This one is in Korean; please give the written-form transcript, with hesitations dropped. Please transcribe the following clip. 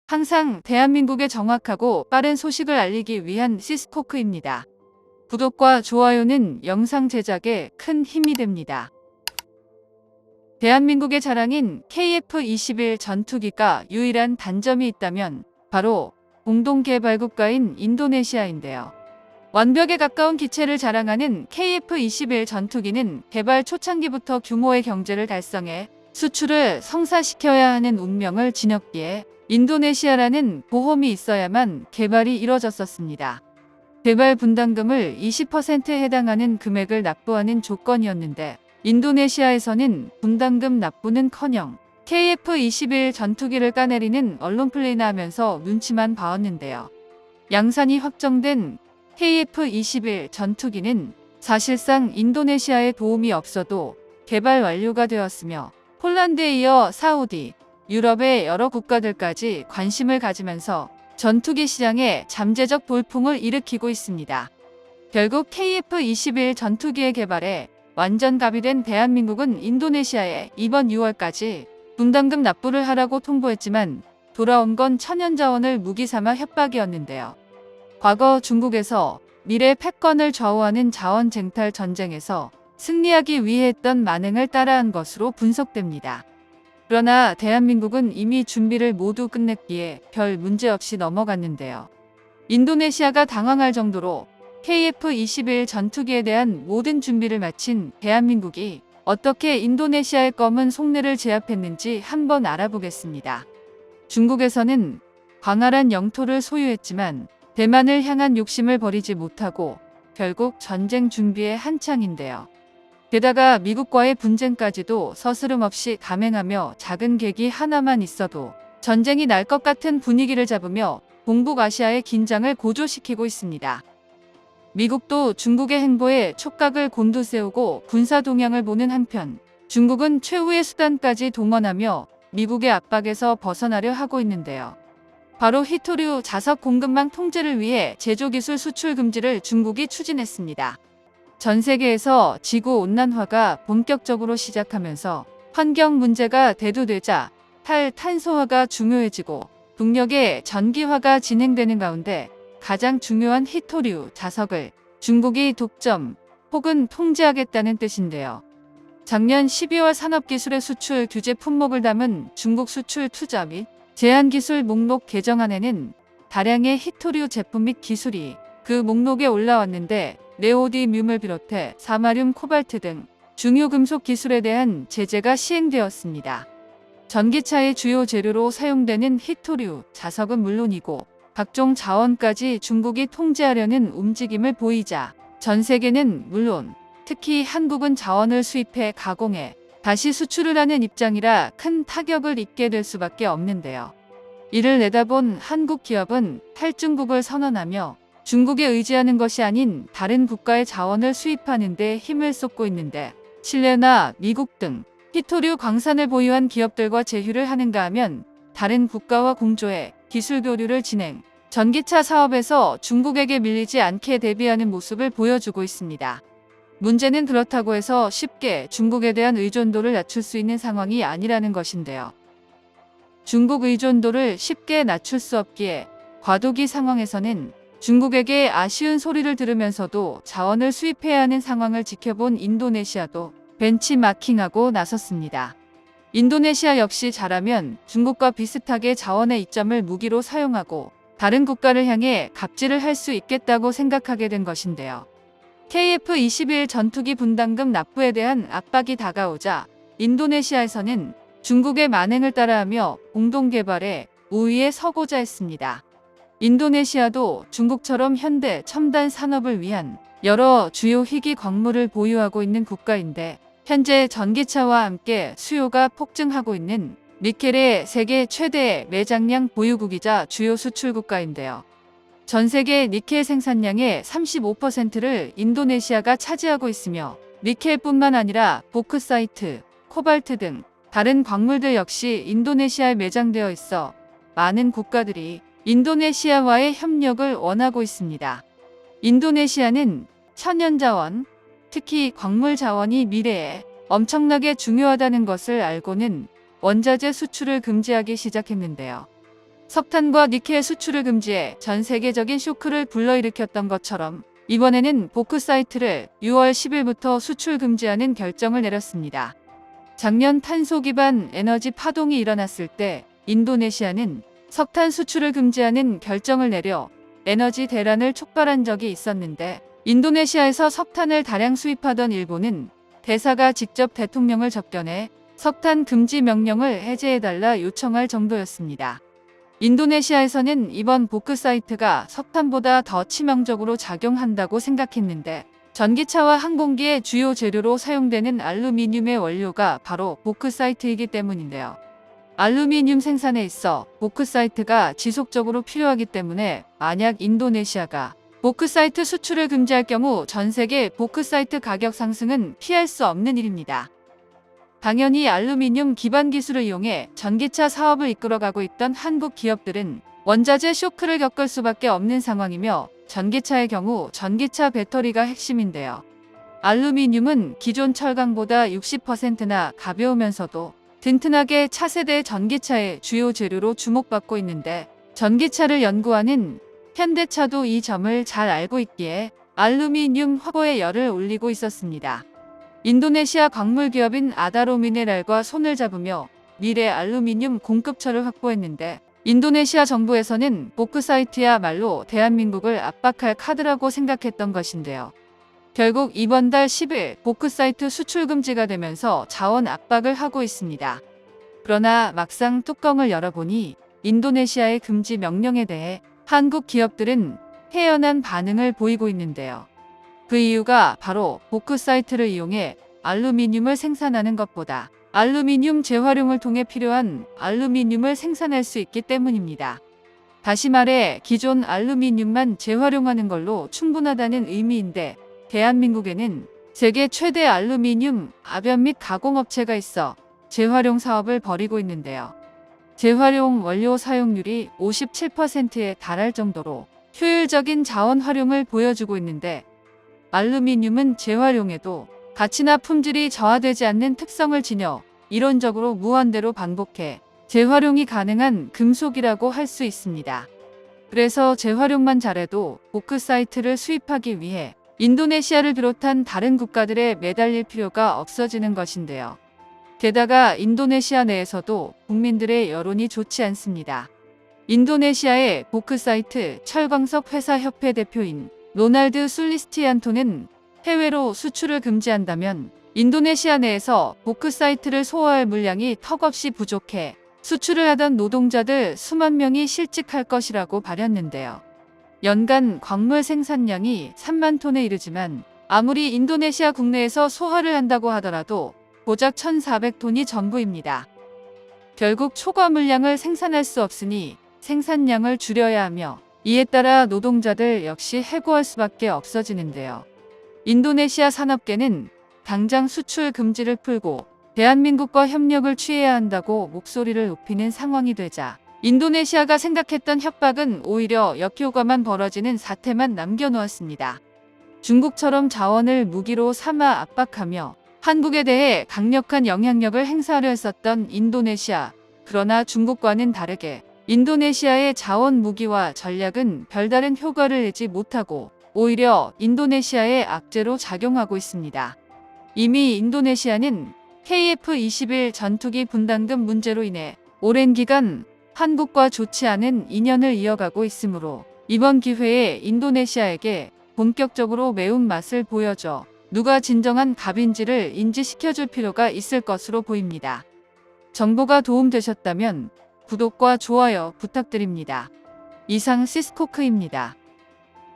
항상 대한민국에 정확하고 빠른 소식을 알리기 위한 시스코크입니다. 구독과 좋아요는 영상 제작에 큰 힘이 됩니다. 대한민국의 자랑인 KF-21 전투기가 유일한 단점이 있다면 바로 공동개발국가인 인도네시아인데요. 완벽에 가까운 기체를 자랑하는 KF-21 전투기는 개발 초창기부터 규모의 경제를 달성해 수출을 성사시켜야 하는 운명을 지녔기에 인도네시아라는 보험이 있어야만 개발이 이뤄졌었습니다. 개발 분담금을 20%에 해당하는 금액을 납부하는 조건이었는데 인도네시아에서는 분담금 납부는커녕 KF-21 전투기를 까내리는 언론플레이나 하면서 눈치만 봐왔는데요. 양산이 확정된 KF-21 전투기는 사실상 인도네시아의 도움이 없어도 개발 완료가 되었으며 폴란드에 이어 사우디, 유럽의 여러 국가들까지 관심을 가지면서 전투기 시장에 잠재적 돌풍을 일으키고 있습니다. 결국 KF-21 전투기의 개발에 완전 갑이된 대한민국은 인도네시아에 이번 6월까지 분담금 납부를 하라고 통보했지만 돌아온 건 천연자원을 무기 삼아 협박이었는데요. 과거 중국에서 미래 패권을 좌우하는 자원 쟁탈 전쟁에서 승리하기 위해 했던 만행을 따라한 것으로 분석됩니다. 그러나 대한민국은 이미 준비를 모두 끝냈기에 별 문제 없이 넘어갔는데요. 인도네시아가 당황할 정도로 KF-21 전투기에 대한 모든 준비를 마친 대한민국이 어떻게 인도네시아의 검은 속내를 제압했는지 한번 알아보겠습니다. 중국에서는 광활한 영토를 소유했지만 대만을 향한 욕심을 버리지 못하고 결국 전쟁 준비에 한창인데요. 게다가 미국과의 분쟁까지도 서스름없이 감행하며 작은 계기 하나만 있어도 전쟁이 날 것 같은 분위기를 잡으며 동북아시아의 긴장을 고조시키고 있습니다. 미국도 중국의 행보에 촉각을 곤두세우고 군사 동향을 보는 한편 중국은 최후의 수단까지 동원하며 미국의 압박에서 벗어나려 하고 있는데요. 바로 히토류 자석 공급망 통제를 위해 제조기술 수출 금지를 중국이 추진했습니다. 전 세계에서 지구온난화가 본격적으로 시작하면서 환경 문제가 대두되자 탈탄소화가 중요해지고 동력의 전기화가 진행되는 가운데 가장 중요한 히토류 자석을 중국이 독점 혹은 통제하겠다는 뜻인데요. 작년 12월 산업기술의 수출 규제 품목을 담은 중국 수출 투자 및 제한기술 목록 개정안에는 다량의 히토류 제품 및 기술이 그 목록에 올라왔는데 네오디뮴을 비롯해 사마륨, 코발트 등 중요 금속 기술에 대한 제재가 시행되었습니다. 전기차의 주요 재료로 사용되는 히토류 자석은 물론이고 각종 자원까지 중국이 통제하려는 움직임을 보이자 전 세계는 물론 특히 한국은 자원을 수입해 가공해 다시 수출을 하는 입장이라 큰 타격을 입게 될 수밖에 없는데요. 이를 내다본 한국 기업은 탈중국을 선언하며 중국에 의지하는 것이 아닌 다른 국가의 자원을 수입하는 데 힘을 쏟고 있는데 칠레나 미국 등 히토류 광산을 보유한 기업들과 제휴를 하는가 하면 다른 국가와 공조해 기술 교류를 진행, 전기차 사업에서 중국에게 밀리지 않게 대비하는 모습을 보여주고 있습니다. 문제는 그렇다고 해서 쉽게 중국에 대한 의존도를 낮출 수 있는 상황이 아니라는 것인데요. 중국 의존도를 쉽게 낮출 수 없기에 과도기 상황에서는 중국에게 아쉬운 소리를 들으면서도 자원을 수입해야 하는 상황을 지켜본 인도네시아도 벤치마킹하고 나섰습니다. 인도네시아 역시 잘하면 중국과 비슷하게 자원의 이점을 무기로 사용하고 다른 국가를 향해 갑질을 할 수 있겠다고 생각하게 된 것인데요. KF-21 전투기 분담금 납부에 대한 압박이 다가오자 인도네시아에서는 중국의 만행을 따라하며 공동개발에 우위에 서고자 했습니다. 인도네시아도 중국처럼 현대 첨단 산업을 위한 여러 주요 희귀 광물을 보유하고 있는 국가인데 현재 전기차와 함께 수요가 폭증하고 있는 니켈의 세계 최대 매장량 보유국이자 주요 수출 국가인데요. 전 세계 니켈 생산량의 35%를 인도네시아가 차지하고 있으며 니켈뿐만 아니라 보크사이트, 코발트 등 다른 광물들 역시 인도네시아에 매장되어 있어 많은 국가들이 인도네시아와의 협력을 원하고 있습니다. 인도네시아는 천연자원, 특히 광물 자원이 미래에 엄청나게 중요하다는 것을 알고는 원자재 수출을 금지하기 시작했는데요. 석탄과 니켈 수출을 금지해 전 세계적인 쇼크를 불러일으켰던 것처럼 이번에는 보크사이트를 6월 10일부터 수출 금지하는 결정을 내렸습니다. 작년 탄소 기반 에너지 파동이 일어났을 때 인도네시아는 석탄 수출을 금지하는 결정을 내려 에너지 대란을 촉발한 적이 있었는데, 인도네시아에서 석탄을 다량 수입하던 일본은 대사가 직접 대통령을 접견해 석탄 금지 명령을 해제해달라 요청할 정도였습니다. 인도네시아에서는 이번 보크사이트가 석탄보다 더 치명적으로 작용한다고 생각했는데, 전기차와 항공기의 주요 재료로 사용되는 알루미늄의 원료가 바로 보크사이트이기 때문인데요. 알루미늄 생산에 있어 보크사이트가 지속적으로 필요하기 때문에 만약 인도네시아가 보크사이트 수출을 금지할 경우 전 세계 보크사이트 가격 상승은 피할 수 없는 일입니다. 당연히 알루미늄 기반 기술을 이용해 전기차 사업을 이끌어가고 있던 한국 기업들은 원자재 쇼크를 겪을 수밖에 없는 상황이며, 전기차의 경우 전기차 배터리가 핵심인데요. 알루미늄은 기존 철강보다 60%나 가벼우면서도 튼튼하게 차세대 전기차의 주요 재료로 주목받고 있는데, 전기차를 연구하는 현대차도 이 점을 잘 알고 있기에 알루미늄 확보에 열을 올리고 있었습니다. 인도네시아 광물 기업인 아다로 미네랄과 손을 잡으며 미래 알루미늄 공급처를 확보했는데, 인도네시아 정부에서는 보크사이트야말로 대한민국을 압박할 카드라고 생각했던 것인데요. 결국 이번 달 10일 보크사이트 수출 금지가 되면서 자원 압박을 하고 있습니다. 그러나 막상 뚜껑을 열어보니 인도네시아의 금지 명령에 대해 한국 기업들은 해연한 반응을 보이고 있는데요. 그 이유가 바로 보크사이트를 이용해 알루미늄을 생산하는 것보다 알루미늄 재활용을 통해 필요한 알루미늄을 생산할 수 있기 때문입니다. 다시 말해 기존 알루미늄만 재활용하는 걸로 충분하다는 의미인데, 대한민국에는 세계 최대 알루미늄 압연 및 가공업체가 있어 재활용 사업을 벌이고 있는데요. 재활용 원료 사용률이 57%에 달할 정도로 효율적인 자원 활용을 보여주고 있는데, 알루미늄은 재활용에도 가치나 품질이 저하되지 않는 특성을 지녀 이론적으로 무한대로 반복해 재활용이 가능한 금속이라고 할 수 있습니다. 그래서 재활용만 잘해도 보크사이트를 수입하기 위해 인도네시아를 비롯한 다른 국가들에 매달릴 필요가 없어지는 것인데요. 게다가 인도네시아 내에서도 국민들의 여론이 좋지 않습니다. 인도네시아의 보크사이트 철광석 회사 협회 대표인 로날드 술리스티안토는 해외로 수출을 금지한다면 인도네시아 내에서 보크사이트를 소화할 물량이 턱없이 부족해 수출을 하던 노동자들 수만 명이 실직할 것이라고 밝혔는데요. 연간 광물 생산량이 3만 톤에 이르지만 아무리 인도네시아 국내에서 소화를 한다고 하더라도 고작 1,400톤이 전부입니다. 결국 초과 물량을 생산할 수 없으니 생산량을 줄여야 하며, 이에 따라 노동자들 역시 해고할 수밖에 없어지는데요. 인도네시아 산업계는 당장 수출 금지를 풀고 대한민국과 협력을 취해야 한다고 목소리를 높이는 상황이 되자, 인도네시아가 생각했던 협박은 오히려 역효과만 벌어지는 사태만 남겨놓았습니다. 중국처럼 자원을 무기로 삼아 압박하며 한국에 대해 강력한 영향력을 행사하려 했었던 인도네시아. 그러나 중국과는 다르게 인도네시아의 자원 무기와 전략은 별다른 효과를 내지 못하고 오히려 인도네시아의 악재로 작용하고 있습니다. 이미 인도네시아는 KF-21 전투기 분담금 문제로 인해 오랜 기간 한국과 좋지 않은 인연을 이어가고 있으므로 이번 기회에 인도네시아에게 본격적으로 매운맛을 보여줘 누가 진정한 갑인지를 인지시켜줄 필요가 있을 것으로 보입니다. 정보가 도움되셨다면 구독과 좋아요 부탁드립니다. 이상 시스코크입니다.